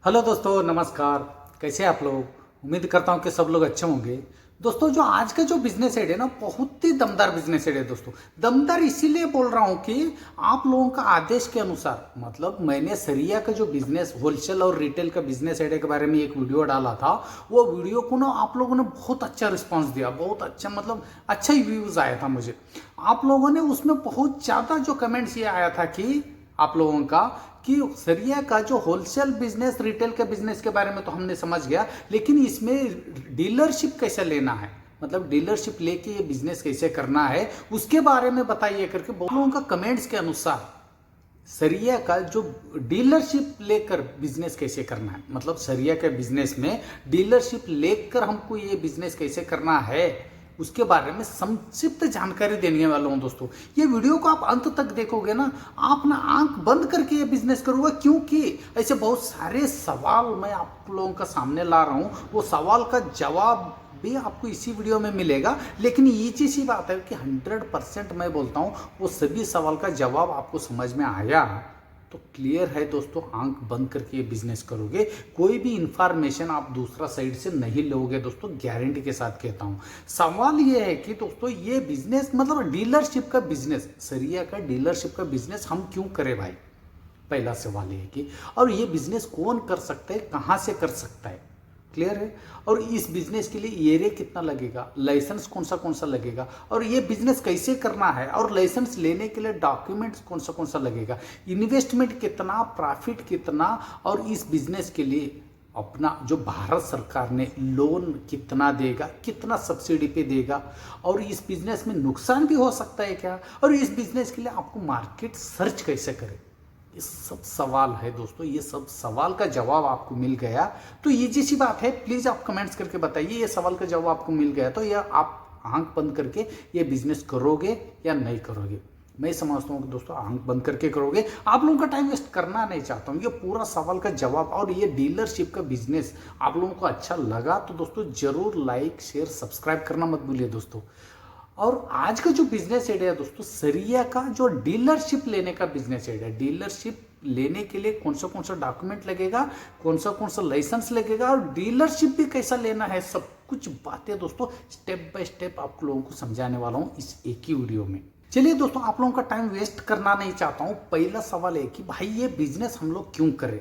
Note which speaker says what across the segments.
Speaker 1: Hello दोस्तों, नमस्कार। कैसे आप लोग? उम्मीद करता हूँ कि सब लोग अच्छे होंगे। दोस्तों, जो आज का जो बिजनेस आइडिया ना, बहुत ही दमदार बिजनेस आइडिया है दोस्तों। दमदार इसीलिए बोल रहा हूँ कि आप लोगों का आदेश के अनुसार, मतलब मैंने सरिया का जो बिजनेस, होलसेल और रिटेल का बिजनेस आइडिया के बारे में एक वीडियो डाला था। वो वीडियो को ना आप लोगों ने बहुत अच्छा रिस्पॉन्स दिया, बहुत अच्छा, मतलब अच्छा ही व्यूज आया था मुझे। आप लोगों ने उसमें बहुत ज़्यादा जो कमेंट्स ये आया था कि आप लोगों का कि सरिया का जो होलसेल बिजनेस, रिटेल के बिजनेस के बारे में तो हमने समझ गया, लेकिन इसमें डीलरशिप कैसे लेना है, मतलब डीलरशिप लेके ये बिजनेस कैसे करना है, उसके बारे में बताइए करके बहुत लोगों का कमेंट्स के अनुसार सरिया का जो डीलरशिप लेकर बिजनेस कैसे करना है, मतलब सरिया के बिजनेस में डीलरशिप लेकर हमको ये बिजनेस कैसे करना है, उसके बारे में संक्षिप्त जानकारी देने वाला हूं दोस्तों। ये वीडियो को आप अंत तक देखोगे ना, आप ना आंख बंद करके ये बिजनेस करोगे, क्योंकि ऐसे बहुत सारे सवाल मैं आप लोगों का सामने ला रहा हूं। वो सवाल का जवाब भी आपको इसी वीडियो में मिलेगा, लेकिन ये चीज सी बात है कि 100% मैं बोलता हूं वो सभी सवाल का जवाब आपको समझ में आया तो क्लियर है दोस्तों, आंख बंद करके ये बिजनेस करोगे, कोई भी इंफॉर्मेशन आप दूसरा साइड से नहीं लोगे दोस्तों, गारंटी के साथ कहता हूं। सवाल ये है कि दोस्तों ये बिजनेस, मतलब डीलरशिप का बिजनेस, सरिया का डीलरशिप का बिजनेस हम क्यों करें भाई? पहला सवाल ये है कि, और ये बिजनेस कौन कर सकता है, कहां से कर सकता है, क्लियर है? और इस बिजनेस के लिए एरिया कितना लगेगा, लाइसेंस कौन सा लगेगा, और ये बिजनेस कैसे करना है, और लाइसेंस लेने के लिए डॉक्यूमेंट्स कौन सा लगेगा, इन्वेस्टमेंट कितना, प्रॉफिट कितना, और इस बिजनेस के लिए अपना जो भारत सरकार ने लोन कितना देगा, कितना सब्सिडी पे देगा, और इस बिजनेस में नुकसान भी हो सकता है क्या, और इस बिजनेस के लिए आपको मार्केट सर्च कैसे करें, ये सब सवाल है दोस्तों। ये सब सवाल का जवाब आपको मिल गया तो ये जैसी बात है, प्लीज आप कमेंट्स करके बताइए, ये सवाल का जवाब आपको मिल गया तो या आप आंख बंद करके ये बिजनेस करोगे या नहीं करोगे। मैं समझता हूँ कि दोस्तों आंख बंद करके करोगे। आप लोगों का टाइम वेस्ट करना नहीं चाहता हूँ, ये पूरा सवाल का जवाब और ये डीलरशिप का बिजनेस आप लोगों को अच्छा लगा तो दोस्तों जरूर लाइक, शेयर, सब्सक्राइब करना मत भूलिए दोस्तों। और आज का जो बिजनेस आइडिया दोस्तों, सरिया का जो डीलरशिप लेने का बिजनेस आइडिया, डीलरशिप लेने के लिए कौन सा डॉक्यूमेंट लगेगा, कौन सा लाइसेंस लगेगा, और डीलरशिप भी कैसा लेना है, सब कुछ बातें दोस्तों स्टेप बाय स्टेप आप लोगों को समझाने वाला हूं इस एक ही वीडियो में। चलिए दोस्तों, आप लोगों का टाइम वेस्ट करना नहीं चाहता हूं। पहला सवाल है कि भाई ये बिजनेस हम लोग क्यों करें,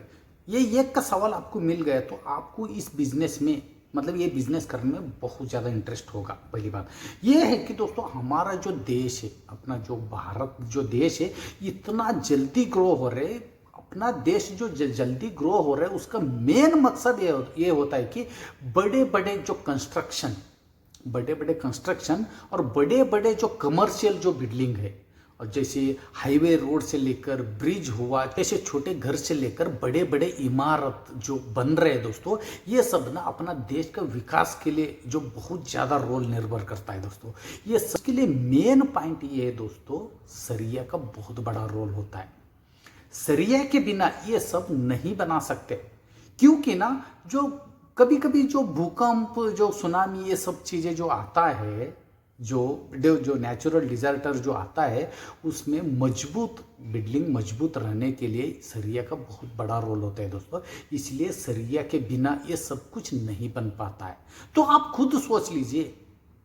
Speaker 1: ये एक का सवाल आपको मिल गया तो आपको इस बिजनेस में, मतलब ये बिजनेस करने में बहुत ज़्यादा इंटरेस्ट होगा। पहली बात ये है कि दोस्तों हमारा जो देश है, अपना जो भारत जो देश है, इतना जल्दी ग्रो हो रहे, अपना देश जो जल्दी ग्रो हो रहा है उसका मेन मकसद ये होता है कि बड़े बड़े जो कंस्ट्रक्शन, बड़े बड़े कंस्ट्रक्शन और बड़े बड़े जो कमर्शियल जो बिल्डिंग है, और जैसे हाईवे रोड से लेकर ब्रिज हुआ, जैसे छोटे घर से लेकर बड़े बड़े इमारत जो बन रहे हैं दोस्तों, ये सब ना अपना देश का विकास के लिए जो बहुत ज़्यादा रोल निर्भर करता है दोस्तों। ये सबके लिए मेन पॉइंट ये है दोस्तों, सरिया का बहुत बड़ा रोल होता है। सरिया के बिना ये सब नहीं बना सकते, क्योंकि ना जो कभी कभी जो भूकंप, जो सुनामी, ये सब चीज़ें जो आता है, जो जो नेचुरल डिजास्टर जो आता है, उसमें मजबूत बिल्डिंग, मजबूत रहने के लिए सरिया का बहुत बड़ा रोल होता है दोस्तों। इसलिए सरिया के बिना ये सब कुछ नहीं बन पाता है। तो आप खुद सोच लीजिए,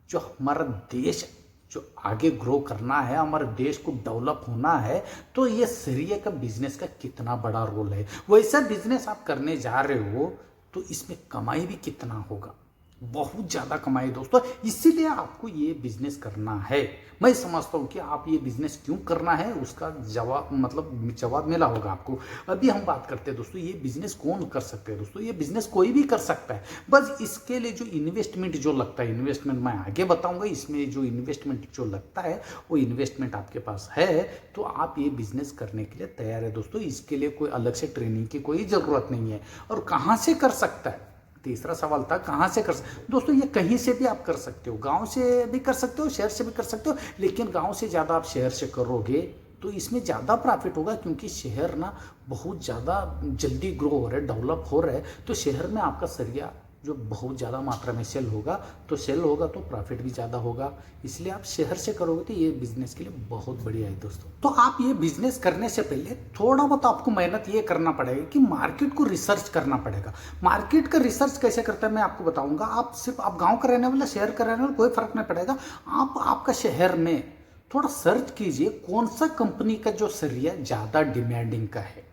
Speaker 1: जो हमारा देश जो आगे ग्रो करना है, हमारे देश को डेवलप होना है, तो ये सरिया का बिजनेस का कितना बड़ा रोल है। वैसा बिजनेस आप करने जा रहे हो तो इसमें कमाई भी कितना होगा, बहुत ज़्यादा कमाई दोस्तों। इसीलिए आपको ये बिजनेस करना है। मैं समझता हूँ कि आप ये बिजनेस क्यों करना है उसका जवाब, मतलब जवाब मिला होगा आपको। अभी हम बात करते हैं दोस्तों, ये बिजनेस कौन कर सकते हैं दोस्तों, ये बिजनेस कोई भी कर सकता है, बस इसके लिए जो इन्वेस्टमेंट जो लगता है, इन्वेस्टमेंट मैं आगे बताऊंगा, इसमें जो इन्वेस्टमेंट जो लगता है वो इन्वेस्टमेंट आपके पास है तो आप ये बिजनेस करने के लिए तैयार है दोस्तों। इसके लिए कोई अलग से ट्रेनिंग की कोई ज़रूरत नहीं है। और कहाँ से कर सकता है, तीसरा सवाल था कहाँ से कर सकते दोस्तों। ये कहीं से भी आप कर सकते हो, गांव से भी कर सकते हो, शहर से भी कर सकते हो, लेकिन गांव से ज़्यादा आप शहर से करोगे तो इसमें ज़्यादा प्रॉफिट होगा, क्योंकि शहर ना बहुत ज़्यादा जल्दी ग्रो हो रहा है, डेवलप हो रहा है, तो शहर में आपका सरिया जो बहुत ज़्यादा मात्रा में सेल होगा, तो सेल होगा तो प्रॉफिट भी ज़्यादा होगा। इसलिए आप शहर से करोगे तो ये बिजनेस के लिए बहुत बढ़िया है दोस्तों। तो आप ये बिजनेस करने से पहले थोड़ा बहुत आपको मेहनत ये करना पड़ेगा कि मार्केट को रिसर्च करना पड़ेगा। मार्केट का रिसर्च कैसे करता है मैं आपको बताऊंगा। आप गाँव का रहने वाला, शहर का रहने वाला, कोई फर्क नहीं पड़ेगा। आप आपका शहर में थोड़ा सर्च कीजिए कौन सा कंपनी का जो सरिया ज़्यादा डिमांडिंग का है।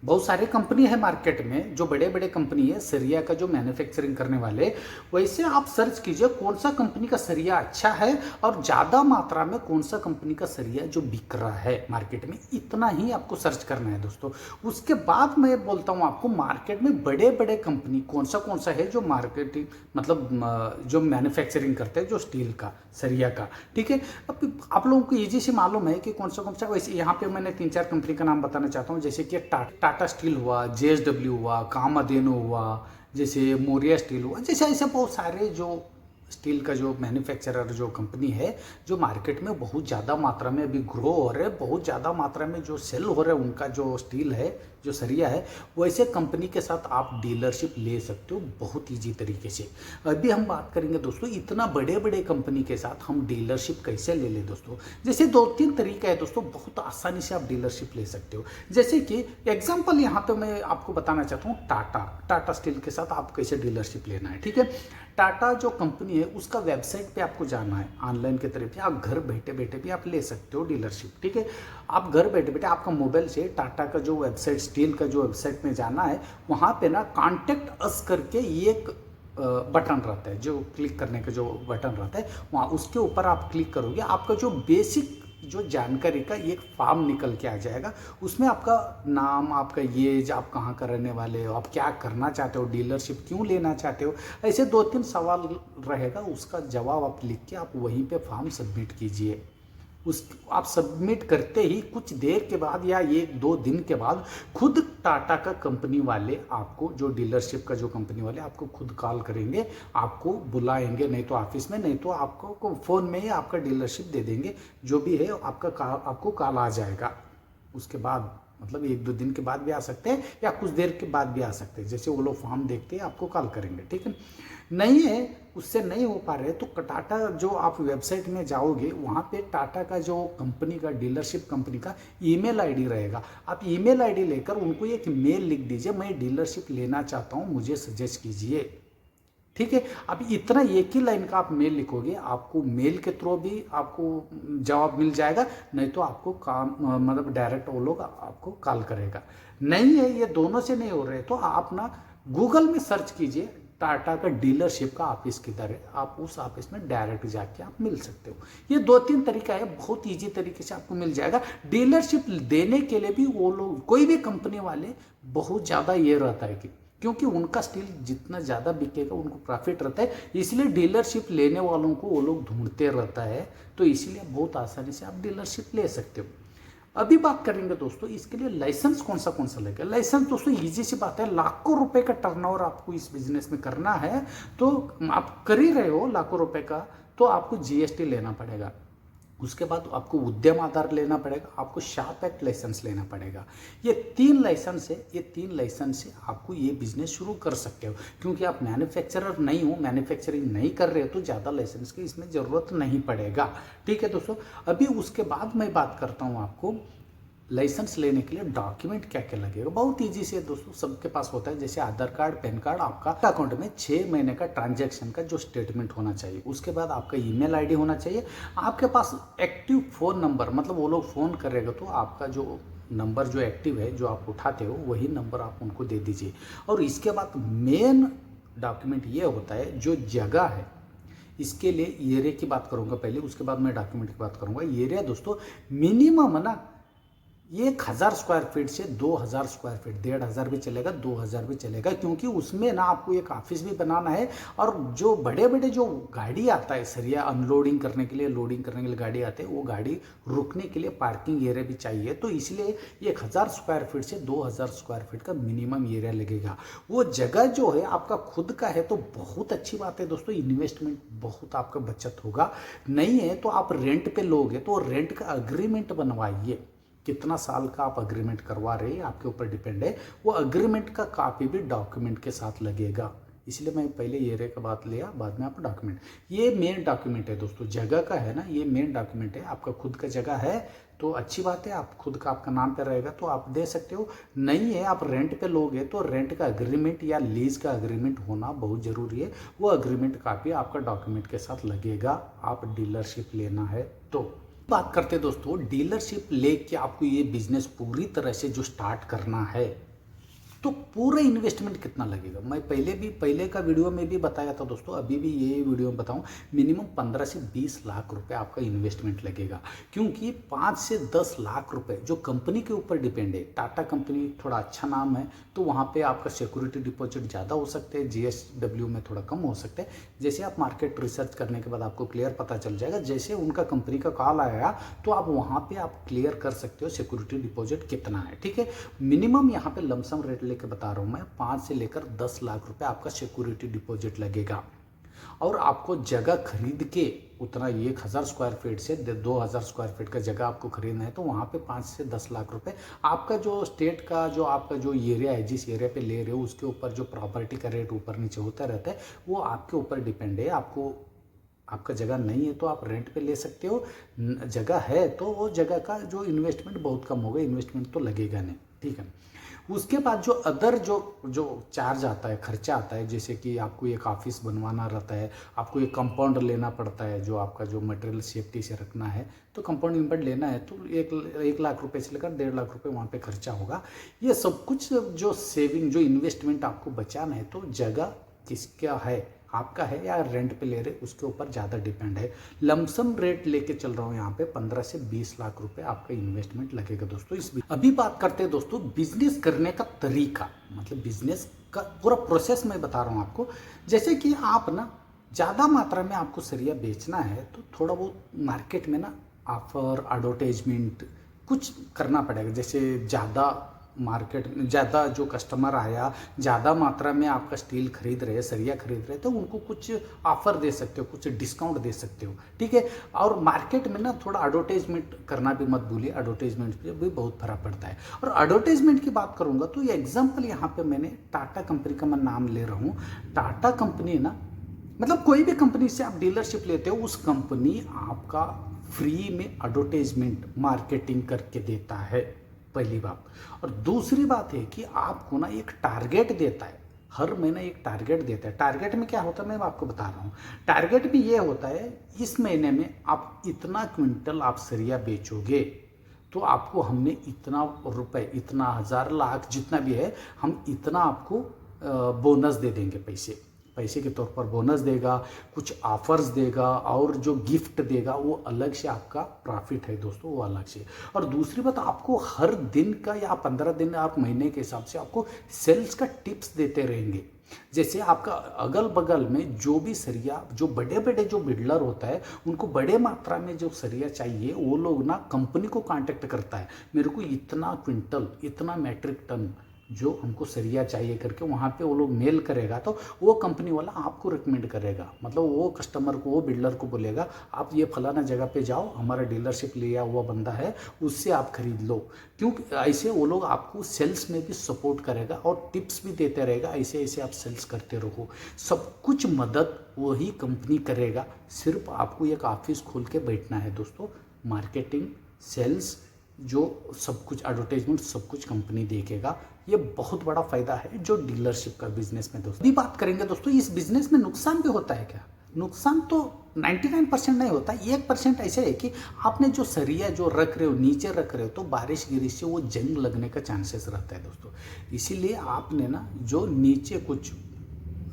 Speaker 1: बहुत सारे कंपनी है मार्केट में, जो बड़े बड़े कंपनी है सरिया का जो मैन्युफैक्चरिंग करने वाले, वैसे आप सर्च कीजिए कौन सा कंपनी का सरिया अच्छा है और ज़्यादा मात्रा में कौन सा कंपनी का सरिया जो बिक रहा है मार्केट में। इतना ही आपको सर्च करना है दोस्तों। उसके बाद मैं बोलता हूँ आपको मार्केट में बड़े बड़े कंपनी कौन सा है जो मार्केटिंग मतलब जो मैन्युफैक्चरिंग करते हैं जो स्टील का सरिया का, ठीक है। अब आप लोगों को ईजी से मालूम है कि कौन सा। वैसे यहाँ पे मैंने 3-4 कंपनी का नाम बताना चाहता हूँ, जैसे कि टाटा स्टील हुआ, JSW हुआ, कामादेनो हुआ, जैसे मोरिया स्टील हुआ, जैसे ऐसे बहुत सारे जो स्टील का जो मैन्युफैक्चरर जो कंपनी है जो मार्केट में बहुत ज़्यादा मात्रा में अभी ग्रो हो रहे हैं, बहुत ज़्यादा मात्रा में जो सेल हो रहा है उनका जो स्टील है जो सरिया है, वैसे कंपनी के साथ आप डीलरशिप ले सकते हो बहुत ईजी तरीके से। अभी हम बात करेंगे दोस्तों इतना बड़े बड़े कंपनी के साथ हम डीलरशिप कैसे ले लें दोस्तों। जैसे 2-3 तरीका है दोस्तों, बहुत आसानी से आप डीलरशिप ले सकते हो। जैसे कि एग्जाम्पल यहाँ पे मैं आपको बताना चाहता हूँ टाटा स्टील के साथ आप कैसे डीलरशिप लेना है, ठीक है। टाटा जो कंपनी है उसका वेबसाइट पे आपको जाना है, ऑनलाइन के तरीके आप घर बैठे बैठे भी आप ले सकते हो डीलरशिप, ठीक है। आप घर बैठे बैठे आपका मोबाइल से टाटा का जो वेबसाइट स्टील का जो वेबसाइट में जाना है, वहाँ पे ना कॉन्टेक्ट अस करके एक बटन रहता है, जो क्लिक करने का जो बटन रहता है वहाँ उसके ऊपर आप क्लिक करोगे, आपका जो बेसिक जो जानकारी का एक फॉर्म निकल के आ जाएगा। उसमें आपका नाम, आपका एज, आप कहाँ का रहने वाले हो, आप क्या करना चाहते हो, डीलरशिप क्यों लेना चाहते हो, ऐसे 2-3 सवाल रहेगा। उसका जवाब आप लिख के आप वहीं पे फॉर्म सबमिट कीजिए। आप सबमिट करते ही कुछ देर के बाद या 1-2 दिन के बाद खुद टाटा का कंपनी वाले आपको, जो डीलरशिप का जो कंपनी वाले आपको खुद कॉल करेंगे, आपको बुलाएंगे, नहीं तो ऑफिस में, नहीं तो आपको फ़ोन में ही आपका डीलरशिप दे देंगे। जो भी है आपको कॉल आ जाएगा। उसके बाद मतलब 1-2 दिन के बाद भी आ सकते हैं या कुछ देर के बाद भी आ सकते हैं, जैसे वो लोग फॉर्म देखते हैं आपको कॉल करेंगे, ठीक है। नहीं है, उससे नहीं हो पा रहे तो टाटा जो आप वेबसाइट में जाओगे वहाँ पे टाटा का जो कंपनी का डीलरशिप कंपनी का ईमेल आईडी रहेगा। आप ईमेल आईडी लेकर उनको एक मेल लिख दीजिए, मैं डीलरशिप लेना चाहता हूँ, मुझे सजेस्ट कीजिए, ठीक है। अब इतना एक ही लाइन का आप मेल लिखोगे, आपको मेल के थ्रू भी आपको जवाब मिल जाएगा, नहीं तो आपको काम मतलब डायरेक्ट वो लोग आपको कॉल करेगा। नहीं है, ये दोनों से नहीं हो रहे तो आप ना गूगल में सर्च कीजिए टाटा का डीलरशिप का ऑफिस किधर है, आप उस ऑफिस में डायरेक्ट जाके आप मिल सकते हो। ये 2-3 तरीका है, बहुत ईजी तरीके से आपको मिल जाएगा। डीलरशिप देने के लिए भी वो लोग, कोई भी कंपनी वाले बहुत ज़्यादा ये रहता है कि क्योंकि उनका स्टील जितना ज़्यादा बिकेगा उनको प्रॉफिट रहता है, इसलिए डीलरशिप लेने वालों को वो लोग ढूंढते रहता है। तो इसीलिए बहुत आसानी से आप डीलरशिप ले सकते हो। अभी बात करेंगे दोस्तों इसके लिए लाइसेंस कौन सा लगेगा। लाइसेंस दोस्तों इजी सी बात है, लाखों रुपए का टर्नओवर आपको इस बिजनेस में करना है तो आप कर ही रहे हो लाखों रुपए का, तो आपको GST लेना पड़ेगा। उसके बाद आपको उद्यम आधार लेना पड़ेगा, आपको शार्प एक्ट लाइसेंस लेना पड़ेगा। ये 3 लाइसेंस है, ये 3 लाइसेंस से आपको ये बिजनेस शुरू कर सकते हो। क्योंकि आप मैन्युफैक्चरर नहीं हो, मैन्युफैक्चरिंग नहीं कर रहे हो तो ज़्यादा लाइसेंस की इसमें ज़रूरत नहीं पड़ेगा, ठीक है दोस्तों। अभी उसके बाद मैं बात करता हूँ आपको लाइसेंस लेने के लिए डॉक्यूमेंट क्या क्या लगेगा। बहुत इजी से दोस्तों सबके पास होता है, जैसे आधार कार्ड, पैन कार्ड, आपका अकाउंट में 6 महीने का ट्रांजैक्शन का जो स्टेटमेंट होना चाहिए। उसके बाद आपका ईमेल आईडी होना चाहिए, आपके पास एक्टिव फ़ोन नंबर, मतलब वो लोग फ़ोन करेगा तो आपका जो नंबर जो एक्टिव है जो आप उठाते हो वही नंबर आप उनको दे दीजिए। और इसके बाद मेन डॉक्यूमेंट ये होता है जो जगह है, इसके लिए एरिया की बात करूँगा पहले, उसके बाद मैं डॉक्यूमेंट की बात करूँगा। एरिया दोस्तों मिनिमम ना 1000 स्क्वायर फीट से 2000 स्क्वायर फीट, 1500 भी चलेगा, 2000 भी चलेगा, क्योंकि उसमें ना आपको एक ऑफिस भी बनाना है। और जो बड़े बड़े जो गाड़ी आता है सरिया अनलोडिंग करने के लिए, लोडिंग करने के लिए गाड़ी आते हैं, वो गाड़ी रुकने के लिए पार्किंग एरिया भी चाहिए। तो इसलिए 1000 स्क्वायर फीट से 2000 स्क्वायर फीट का मिनिमम एरिया लगेगा। वो जगह जो है आपका खुद का है तो बहुत अच्छी बात है दोस्तों, इन्वेस्टमेंट बहुत आपका बचत होगा। नहीं है तो आप रेंट पे लोगे तो रेंट का अग्रीमेंट बनवाइए, कितना साल का आप अग्रीमेंट करवा रहे हैं आपके ऊपर डिपेंड है। वो अग्रीमेंट का कॉपी भी डॉक्यूमेंट के साथ लगेगा, इसलिए मैं पहले एरिया का बात लिया, बाद में आपका डॉक्यूमेंट। ये मेन डॉक्यूमेंट है दोस्तों, जगह का है ना, ये मेन डॉक्यूमेंट है। आपका खुद का जगह है तो अच्छी बात है, आप खुद का आपका नाम पे रहेगा तो आप दे सकते हो। नहीं है, आप रेंट पे लोगे तो रेंट का अग्रीमेंट या लीज का अग्रीमेंट होना बहुत ज़रूरी है। वो अग्रीमेंट कापी आपका डॉक्यूमेंट के साथ लगेगा, आप डीलरशिप लेना है तो। बात करते हैं दोस्तों, डीलरशिप लेके आपको ये बिजनेस पूरी तरह से जो स्टार्ट करना है तो पूरा इन्वेस्टमेंट कितना लगेगा। मैं पहले का वीडियो में भी बताया था दोस्तों, अभी भी ये वीडियो में बताऊं, मिनिमम 15 से 20 लाख रुपए आपका इन्वेस्टमेंट लगेगा। क्योंकि 5 से 10 लाख रुपए जो कंपनी के ऊपर डिपेंड है। टाटा कंपनी थोड़ा अच्छा नाम है तो वहाँ पे आपका सिक्योरिटी डिपॉजिट ज़्यादा हो सकते हैं, GSW में थोड़ा कम हो सकते हैं। जैसे आप मार्केट रिसर्च करने के बाद आपको क्लियर पता चल जाएगा, जैसे उनका कंपनी का कॉल आएगा तो आप वहाँ पर आप क्लियर कर सकते हो सिक्योरिटी डिपॉजिट कितना है। ठीक है, मिनिमम यहाँ पे लमसम रेट लेके बता रहा हूँ मैं, 5 से लेकर 10 लाख रुपए आपका सिक्योरिटी डिपॉजिट लगेगा। और आपको जगह खरीद के उतना 1000 स्क्वायर फीट से 2000 स्क्वायर फीट का जगह आपको खरीदना है तो वहाँ पे 5 से 10 लाख रुपए आपका जो स्टेट का जो आपका जो एरिया है, जिस एरिया पे ले रहे हो उसके ऊपर जो प्रॉपर्टी का रेट ऊपर नीचे होता रहता है, वो आपके ऊपर डिपेंड है। आपको आपका जगह नहीं है तो आप रेंट पे ले सकते हो, जगह है तो वो जगह का जो इन्वेस्टमेंट बहुत कम होगा, इन्वेस्टमेंट तो लगेगा नहीं। ठीक है, उसके बाद जो अदर जो चार्ज आता है, खर्चा आता है, जैसे कि आपको एक ऑफिस बनवाना रहता है, आपको एक कंपाउंड लेना पड़ता है, जो आपका जो मटेरियल सेफ्टी से रखना है तो कंपाउंड इम्पर्ट लेना है तो 1 लाख रुपए से लेकर 1.5 लाख रुपए वहाँ पे खर्चा होगा। ये सब कुछ जो सेविंग जो इन्वेस्टमेंट आपको बचाना है तो जगह किसका है, आपका है या रेंट पे ले रहे, उसके ऊपर ज़्यादा डिपेंड है। लमसम रेट लेके चल रहा हूँ यहाँ पे 15 से 20 लाख रुपए आपका इन्वेस्टमेंट लगेगा दोस्तों। अभी बात करते हैं दोस्तों बिजनेस करने का तरीका, मतलब बिजनेस का पूरा प्रोसेस मैं बता रहा हूँ आपको। जैसे कि आप ना ज़्यादा मात्रा में आपको सरिया बेचना है तो थोड़ा बहुत मार्केट में ना ऑफर एडवर्टाइजमेंट कुछ करना पड़ेगा। जैसे ज़्यादा मार्केट में ज़्यादा जो कस्टमर आया, ज़्यादा मात्रा में आपका स्टील खरीद रहे, सरिया खरीद रहे, तो उनको कुछ ऑफर दे सकते हो, कुछ डिस्काउंट दे सकते हो। ठीक है, और मार्केट में ना थोड़ा एडवर्टाइजमेंट करना भी मत भूलिए, एडवर्टाइजमेंट पे भी बहुत फर्क पड़ता है। और एडवर्टाइजमेंट की बात करूँगा तो ये एग्जाम्पल यहाँ पे मैंने टाटा कंपनी का मैं नाम ले रहा हूँ। टाटा कंपनी ना, मतलब कोई भी कंपनी से आप डीलरशिप लेते हो, उस कंपनी आपका फ्री में एडवर्टाइजमेंट मार्केटिंग करके देता है, पहली बात। और दूसरी बात है कि आपको ना एक टारगेट देता है, हर महीना एक टारगेट देता है। टारगेट में क्या होता है मैं आपको बता रहा हूँ। टारगेट में ये होता है इस महीने में आप इतना क्विंटल आप सरिया बेचोगे तो आपको हमने इतना रुपए, इतना 1000 लाख जितना भी है, हम इतना आपको बोनस दे देंगे, पैसे के तौर पर बोनस देगा, कुछ ऑफर्स देगा और जो गिफ्ट देगा वो अलग से आपका प्रॉफिट है दोस्तों, वो अलग से। और दूसरी बात, आपको हर दिन का या 15 दिन आप महीने के हिसाब से आपको सेल्स का टिप्स देते रहेंगे। जैसे आपका अगल बगल में जो भी सरिया, जो बड़े बड़े जो बिल्डर होता है उनको बड़े मात्रा में जो सरिया चाहिए, वो लोग ना कंपनी को कांटेक्ट करता है, मेरे को इतना क्विंटल, इतना मैट्रिक टन जो हमको सरिया चाहिए करके वहाँ पे वो लोग मेल करेगा तो वो कंपनी वाला आपको रिकमेंड करेगा। मतलब वो कस्टमर को, वो बिल्डर को बोलेगा आप ये फलाना जगह पे जाओ, हमारा डीलरशिप लिया हुआ बंदा है, उससे आप खरीद लो। क्योंकि ऐसे वो लोग आपको सेल्स में भी सपोर्ट करेगा और टिप्स भी देते रहेगा, ऐसे ऐसे आप सेल्स करते रहो। सब कुछ मदद वही कंपनी करेगा, सिर्फ आपको एक ऑफिस खोल के बैठना है दोस्तों। मार्केटिंग, सेल्स, जो सब कुछ एडवर्टाइजमेंट सब कुछ कंपनी देखेगा। ये बहुत बड़ा फायदा है जो डीलरशिप का बिजनेस में दोस्तों। अभी बात करेंगे दोस्तों इस बिजनेस में नुकसान भी होता है क्या। नुकसान तो 99% नहीं होता, 1% ऐसे है कि आपने जो सरिया जो रख रहे हो, नीचे रख रहे हो, तो बारिश गिरी से वो जंग लगने का चांसेस रहता है दोस्तों। इसीलिए आपने ना जो नीचे कुछ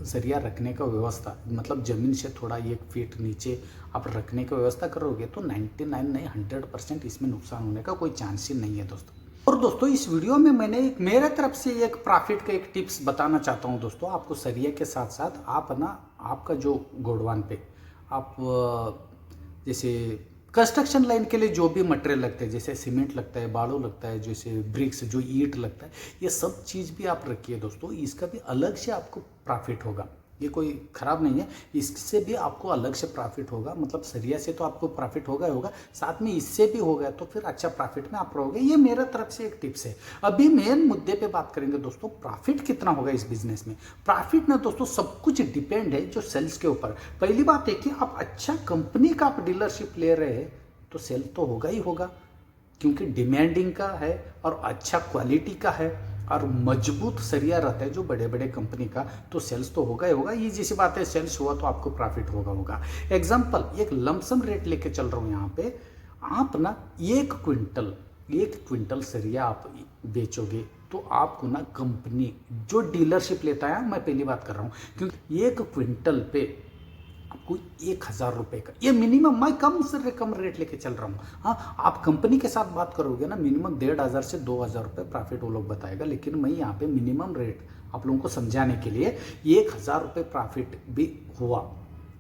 Speaker 1: सरिया रखने का व्यवस्था, मतलब ज़मीन से थोड़ा 1 फीट नीचे आप रखने की व्यवस्था करोगे तो 99 नहीं 100% इसमें नुकसान होने का कोई चांस ही नहीं है दोस्तों। और दोस्तों इस वीडियो में मैंने मेरे तरफ से एक प्रॉफिट का एक टिप्स बताना चाहता हूँ दोस्तों आपको। सरिया के साथ साथ आप ना आपका जो गोडवान पे आप जैसे कंस्ट्रक्शन लाइन के लिए जो भी मटेरियल लगते हैं, जैसे सीमेंट लगता है, बालू लगता है, जैसे ब्रिक्स जो ईंट लगता है, ये सब चीज़ भी आप रखिए दोस्तों, इसका भी अलग से आपको प्रॉफिट होगा। ये कोई खराब नहीं है, इससे भी आपको अलग से प्रॉफिट होगा। मतलब सरिया से तो आपको प्रॉफिट होगा ही होगा, साथ में इससे भी होगा तो फिर अच्छा प्रॉफिट में आप रहोगे। ये मेरा तरफ से एक टिप्स है। अभी मेन मुद्दे पे बात करेंगे दोस्तों, प्रॉफिट कितना होगा इस बिजनेस में। प्रॉफिट ना दोस्तों सब कुछ डिपेंड है जो सेल्स के ऊपर। पहली बात है कि आप अच्छा कंपनी का आप डीलरशिप ले रहे हैं तो सेल तो होगा ही होगा, क्योंकि डिमांडिंग का है और अच्छा क्वालिटी का है और मजबूत सरिया रहता है जो बड़े बड़े कंपनी का, तो सेल्स तो होगा ही होगा। ये जैसी बात है, सेल्स हुआ तो आपको प्रॉफिट होगा। एग्जांपल, एक लमसम रेट लेके चल रहा हूँ यहाँ पे। आप ना 1 क्विंटल सरिया आप बेचोगे तो आपको ना कंपनी जो डीलरशिप लेता है, मैं पहली बात कर रहा हूँ, क्योंकि 1 क्विंटल पे आपको 1,000 रुपये का, ये मिनिमम, मैं कम से कम रेट लेके चल रहा हूँ। हाँ, आप कंपनी के साथ बात करोगे ना, मिनिमम 1,500 से 2,000 रुपये प्रॉफिट वो लोग बताएगा, लेकिन मैं यहाँ पे मिनिमम रेट आप लोगों को समझाने के लिए 1,000 रुपये प्रॉफिट भी हुआ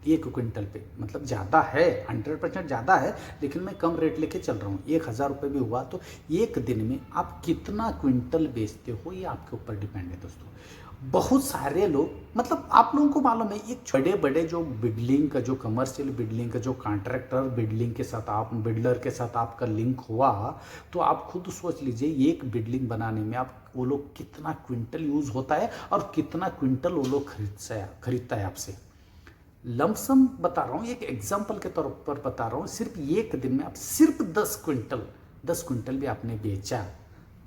Speaker 1: 1 क्विंटल पे, मतलब ज़्यादा है, 100% ज़्यादा है, लेकिन मैं कम रेट लेके चल रहा हूँ। 1,000 रुपये भी हुआ तो एक दिन में आप कितना क्विंटल बेचते हो ये आपके ऊपर डिपेंड है दोस्तों। बहुत सारे लोग, मतलब आप लोगों को मालूम है, एक बड़े बड़े जो बिल्डिंग का, जो कमर्शियल बिल्डिंग का जो कॉन्ट्रैक्टर बिल्डिंग के साथ, आप बिल्डर के साथ आपका लिंक हुआ, तो आप खुद सोच लीजिए एक बिल्डिंग बनाने में आप वो लोग कितना क्विंटल यूज होता है और कितना क्विंटल वो लोग खरीदता है आपसे। लमसम बता रहा हूँ, एक एग्जाम्पल के तौर पर बता रहा हूँ, सिर्फ एक दिन में आप सिर्फ 10 क्विंटल भी आपने बेचा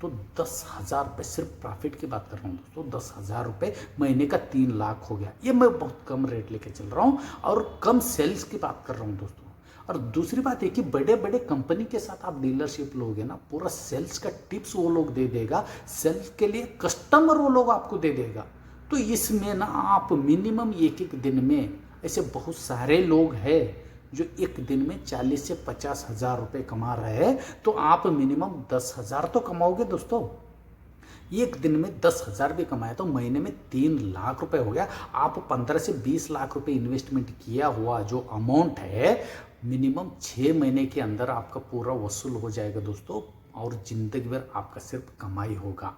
Speaker 1: तो 10,000 रुपये, सिर्फ प्रॉफिट की बात कर रहा हूँ दोस्तों, 10,000 रुपये, महीने का 3 लाख हो गया। ये मैं बहुत कम रेट लेके चल रहा हूँ और कम सेल्स की बात कर रहा हूँ दोस्तों। और दूसरी बात है कि बड़े बड़े कंपनी के साथ आप डीलरशिप लोगे ना, पूरा सेल्स का टिप्स वो लोग दे देगा, सेल्स के लिए कस्टमर वो लोग आपको दे देगा। तो इसमें ना आप मिनिमम एक दिन में, ऐसे बहुत सारे लोग हैं जो एक दिन में 40 से 50,000 रुपये कमा रहे हैं, तो आप मिनिमम 10,000 तो कमाओगे दोस्तों। एक दिन में 10,000 भी कमाया तो महीने में 3 लाख रुपए हो गया। आप 15 से 20 लाख रुपए इन्वेस्टमेंट किया हुआ जो अमाउंट है, मिनिमम 6 महीने के अंदर आपका पूरा वसूल हो जाएगा दोस्तों, और जिंदगी भर आपका सिर्फ कमाई होगा।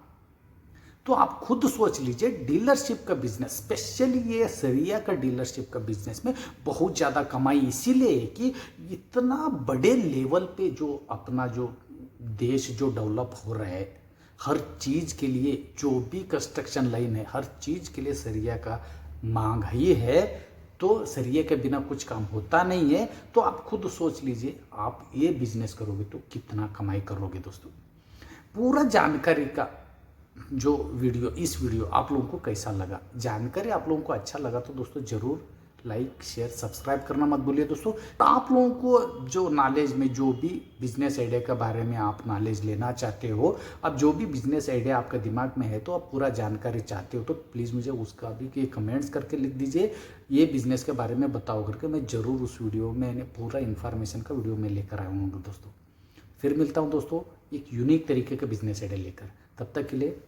Speaker 1: तो आप खुद सोच लीजिए, डीलरशिप का बिजनेस, स्पेशली ये सरिया का डीलरशिप का बिजनेस में बहुत ज़्यादा कमाई इसीलिए है कि इतना बड़े लेवल पे जो अपना जो देश जो डेवलप हो रहा है, हर चीज़ के लिए जो भी कंस्ट्रक्शन लाइन है, हर चीज़ के लिए सरिया का मांग ही है। तो सरिया के बिना कुछ काम होता नहीं है। तो आप खुद सोच लीजिए, आप ये बिजनेस करोगे तो कितना कमाई करोगे दोस्तों। पूरा जानकारी का जो वीडियो, इस वीडियो आप लोगों को कैसा लगा, जानकारी आप लोगों को अच्छा लगा तो दोस्तों जरूर लाइक शेयर सब्सक्राइब करना मत भूलिए दोस्तों। तो आप लोगों को जो नॉलेज में, जो भी बिजनेस आइडिया के बारे में आप नॉलेज लेना चाहते हो, अब जो भी बिजनेस आइडिया आपका दिमाग में है तो आप पूरा जानकारी चाहते हो, तो प्लीज़ मुझे उसका भी कमेंट्स करके लिख दीजिए, ये बिजनेस के बारे में बताओ करके। मैं ज़रूर उस वीडियो में पूरा इन्फॉर्मेशन का वीडियो में लेकर आऊँगा दोस्तों। फिर मिलता हूँ दोस्तों एक यूनिक तरीके का बिजनेस आइडिया लेकर, तब तक के लिए